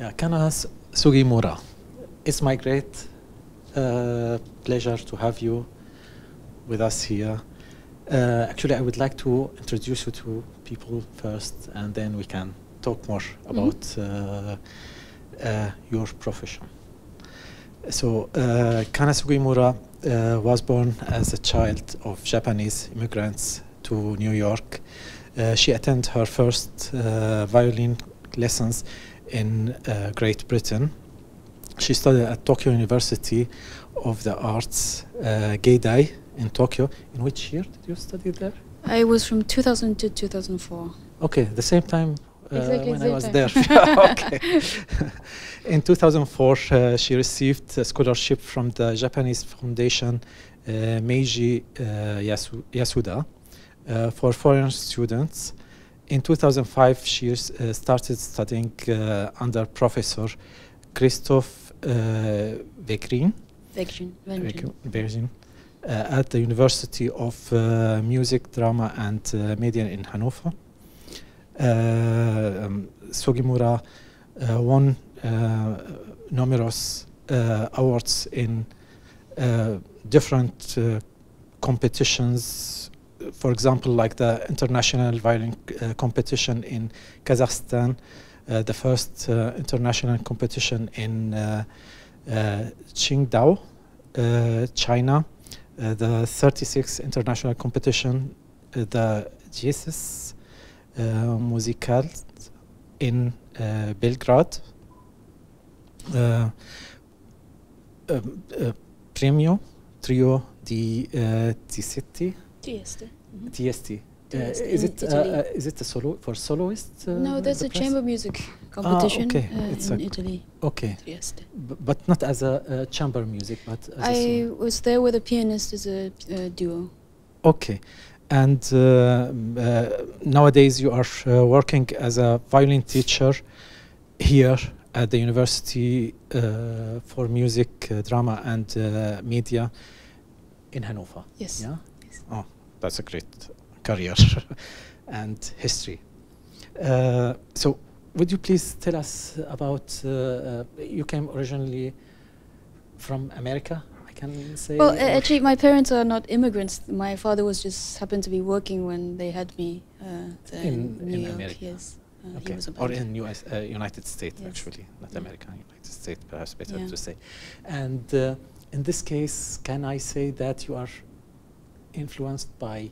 Yeah, Kana Sugimura. It's my great pleasure to have you with us here. Actually, I would like to introduce you to people first, and then we can talk more about your profession. So, Kana Sugimura was born as a child of Japanese immigrants to New York. She attended her first violin lessons in Great Britain. She studied at Tokyo University of the Arts, Geidai, in Tokyo. In which year did you study there? I was from 2000 to 2004. Okay, the same time Exactly when the I was same there. time. Okay. In 2004, she received a scholarship from the Japanese foundation Meiji Yasuda for foreign students. In 2005, she started studying under Professor Christoph Wegrin at the University of Music, Drama and Media in Hanover. Sugimura won numerous awards in different competitions. For example, like the international violin competition in Kazakhstan, the first international competition in Qingdao, China, the 36th international competition, the Jesus Musical in Belgrade, Premio Trio di Tiesti. TST. Is it a solo for soloists? No, that's a chamber music competition in Italy. Okay. Trieste. But not as a chamber music, but as I was there with a pianist as a duo. Okay. And nowadays you are working as a violin teacher here at the University for Music, Drama and Media in Hanover. Yes. Yeah? Yes. Oh, that's a great career and history. So would you please tell us about, you came originally from America? Can say. Well, actually, my parents are not immigrants. My father was just happened to be working when they had me in New York. America. Yes, okay. He was or in United States, yes. Actually, not America, United States, perhaps better to say. And in this case, can I say that you are influenced by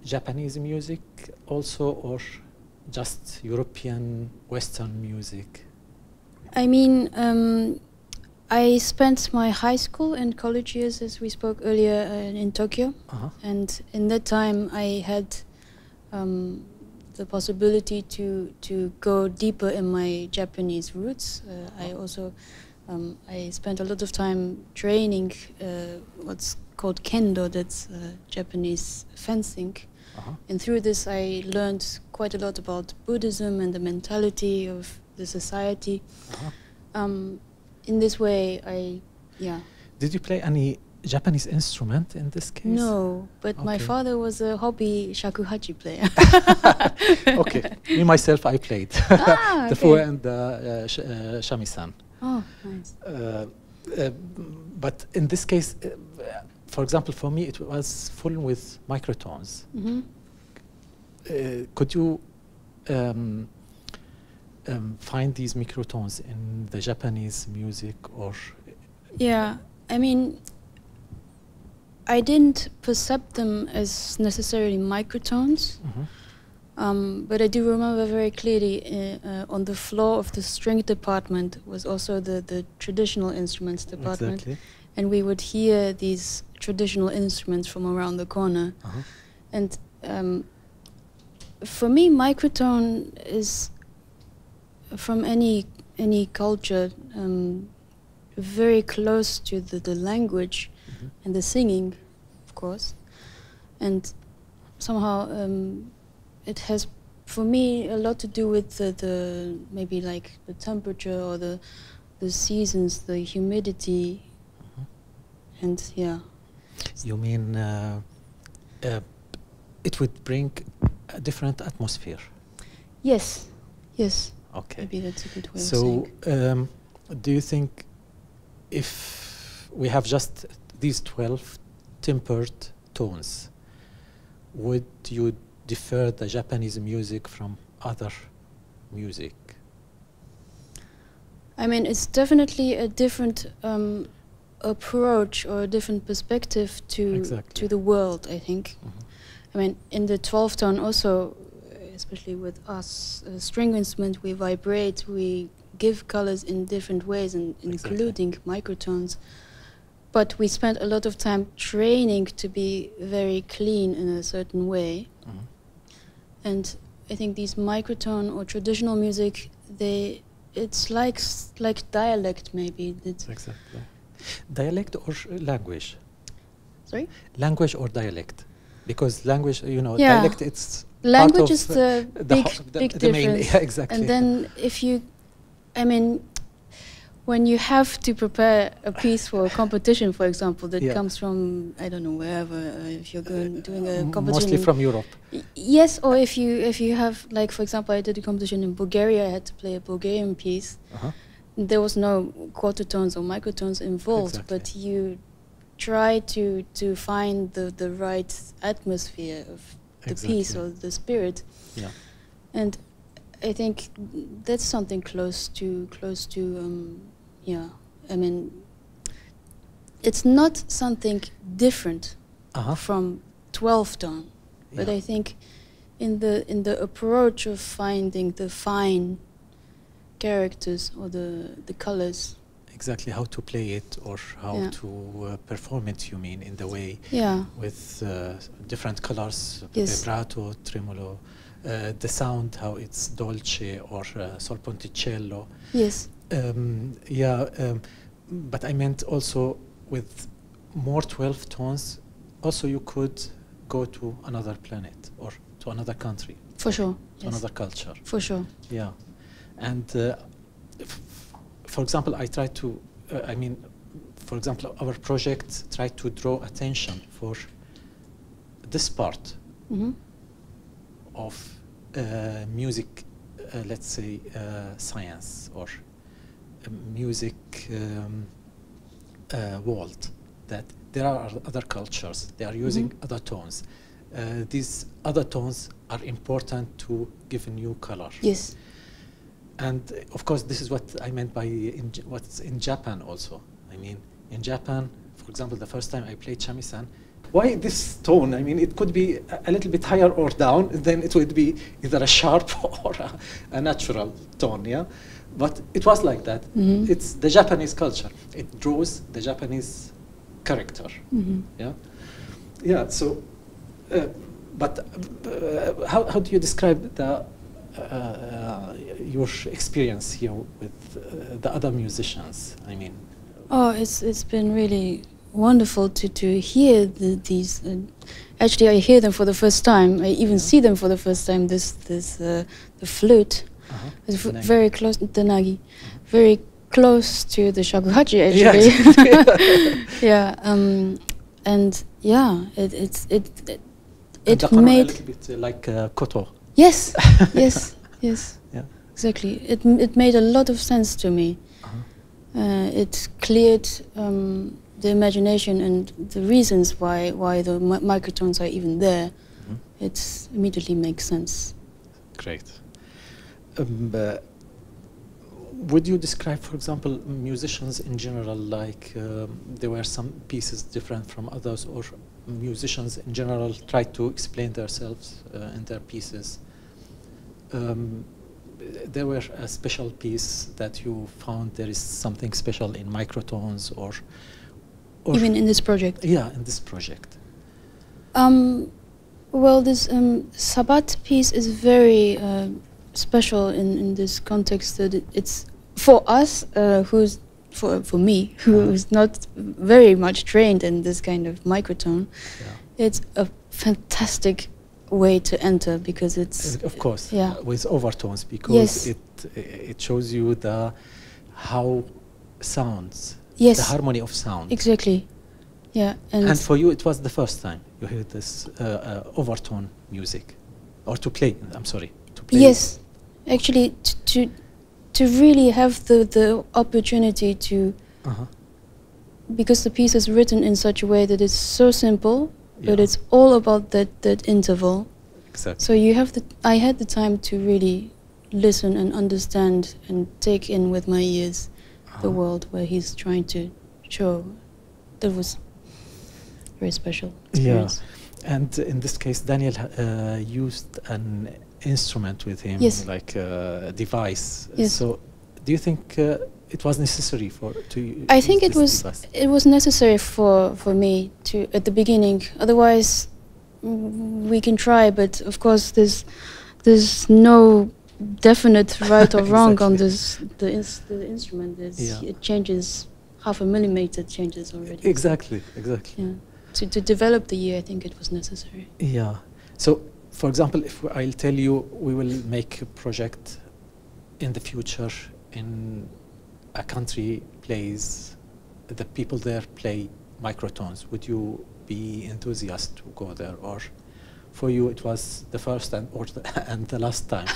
Japanese music also, or just European Western music? I mean. I spent my high school and college years, as we spoke earlier, in Tokyo. And in that time I had the possibility to go deeper in my Japanese roots. I also I spent a lot of time training what's called kendo, that's Japanese fencing. And through this I learned quite a lot about Buddhism and the mentality of the society. In this way, Did you play any Japanese instrument in this case? No, but my father was a hobby shakuhachi player. Okay, me myself, I played the fu and the shamisen. Oh, nice. But in this case, for example, for me, it was full with microtones. Could you find these microtones in the Japanese music, or? Yeah, I mean, I didn't perceive them as necessarily microtones, but I do remember very clearly on the floor of the string department was also the traditional instruments department, and we would hear these traditional instruments from around the corner. And for me, microtone is, from any culture, very close to the language and the singing, of course, and somehow it has, for me, a lot to do with the maybe like the temperature or the seasons, the humidity, and yeah. You mean it would bring a different atmosphere? Yes, yes. Okay. Maybe that's a good way of saying. So, do you think if we have just these 12 tempered tones, would you differ the Japanese music from other music? I mean, it's definitely a different approach or a different perspective to the world, I think. I mean, in the 12 tone also, especially with us, string instrument, we vibrate, we give colors in different ways, and including microtones. But we spent a lot of time training to be very clean in a certain way. And I think these microtone or traditional music, it's like dialect maybe. Exactly. Dialect or language? Sorry? Language or dialect? Because language, you know, yeah. dialect, it's language is the big the difference. main, yeah, exactly. And then if you, I mean, when you have to prepare a piece for a competition, for example, that comes from, I don't know, wherever, if you're doing a competition. Mostly from Europe. Yes, or if you have, like, for example, I did a competition in Bulgaria, I had to play a Bulgarian piece. There was no quarter tones or microtones involved, but you try to find the right atmosphere of the piece or the spirit. Yeah. And I think that's something close to yeah. I mean, it's not something different from 12 tone, but I think in the approach of finding the fine characters or the colors. Exactly, how to play it or how to perform it, you mean, in the way with different colors, vibrato, tremolo, the sound, how it's dolce or sol ponticello. Yes. But I meant also with more 12 tones, also you could go to another planet or to another country. For sure. To another culture. For sure. Yeah. And for example, I try to, I mean, for example, our project tried to draw attention for this part of music, let's say, science or music world, that there are other cultures, they are using other tones. These other tones are important to give a new color. Yes. And of course, this is what I meant by what's in Japan also. I mean, in Japan, for example, the first time I played shamisen, why this tone? I mean, it could be a little bit higher or down, then it would be either a sharp or a natural tone, yeah? But it was like that. It's the Japanese culture. It draws the Japanese character, yeah? Yeah, so, but how do you describe your experience here with the other musicians? I mean, oh, it's been really wonderful to hear these. Actually, I hear them for the first time. I even see them for the first time. The flute, is very close. The nagi, very close to the shakuhachi. Actually, yeah. And yeah, it made a little bit like koto. Yes, yes, yes. Yeah. Exactly. It made a lot of sense to me. It cleared the imagination and the reasons why the microtones are even there. It immediately makes sense. Great. Would you describe, for example, musicians in general, like there were some pieces different from others, or musicians in general try to explain themselves in their pieces? There were a special piece that you found there is something special in microtones, or even in this project? Yeah, in this project. Well, this Sabat piece is very special in this context, that it's for us, for me, who's not very much trained in this kind of microtone. It's a fantastic way to enter, because it's of course with overtones, because it shows you how sounds, the harmony of sound. Exactly. Yeah. And for you, it was the first time you heard this overtone music, or to play. I'm sorry, to play. Yes, Actually, to really have the opportunity to, because the piece is written in such a way that it's so simple, but it's all about that interval. Exactly. So you have I had the time to really listen and understand and take in with my ears the world where he's trying to show. That was very special experience. Yeah, and in this case, Daniel used an instrument with him, like a device. Yes. So, do you think it was necessary to? I think it was. Device? It was necessary for me to at the beginning. Otherwise, we can try, but of course, there's no definite right or wrong on this. The instrument it changes. Half a millimeter changes already. Exactly. Yeah. To develop the ear, I think it was necessary. Yeah. So, for example, if I'll tell you we will make a project in the future in a country plays, the people there play microtones, would you be enthusiastic to go there, or for you it was the first and the last time?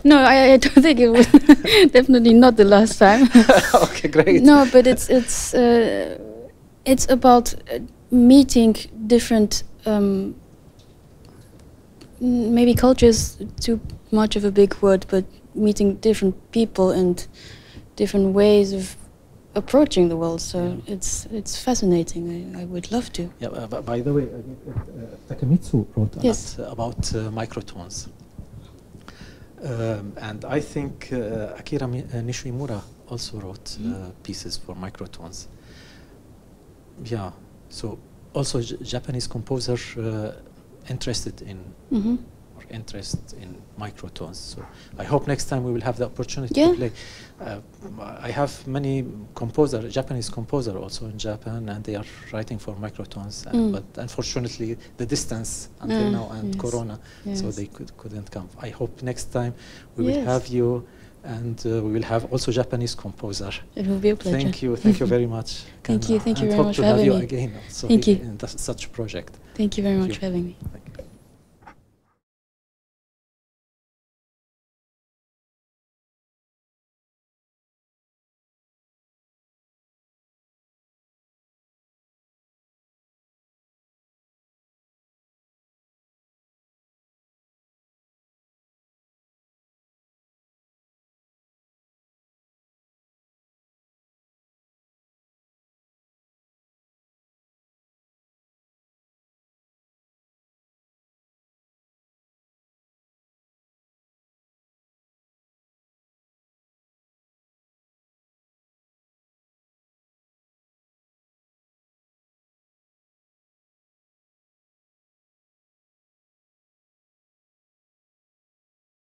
No, I don't think it was definitely not the last time. Okay, great. No, but it's about meeting different maybe cultures, too much of a big word, but meeting different people and different ways of approaching the world. So it's fascinating. I would love to. Yeah. By the way, Takemitsu wrote a lot about microtones, and I think Akira Nishimura also wrote pieces for microtones. Yeah. So also Japanese composer interested in or interest in microtones. So I hope next time we will have the opportunity to play. I have many Japanese composer also in Japan, and they are writing for microtones. But unfortunately, the distance until now and Corona, so they couldn't come. I hope next time we will have you. And we will have also Japanese composer. It will be a pleasure. Thank you very much. Thank you very much for having me. Hope to have you again also Thank you. in such project. Thank you very much for having me.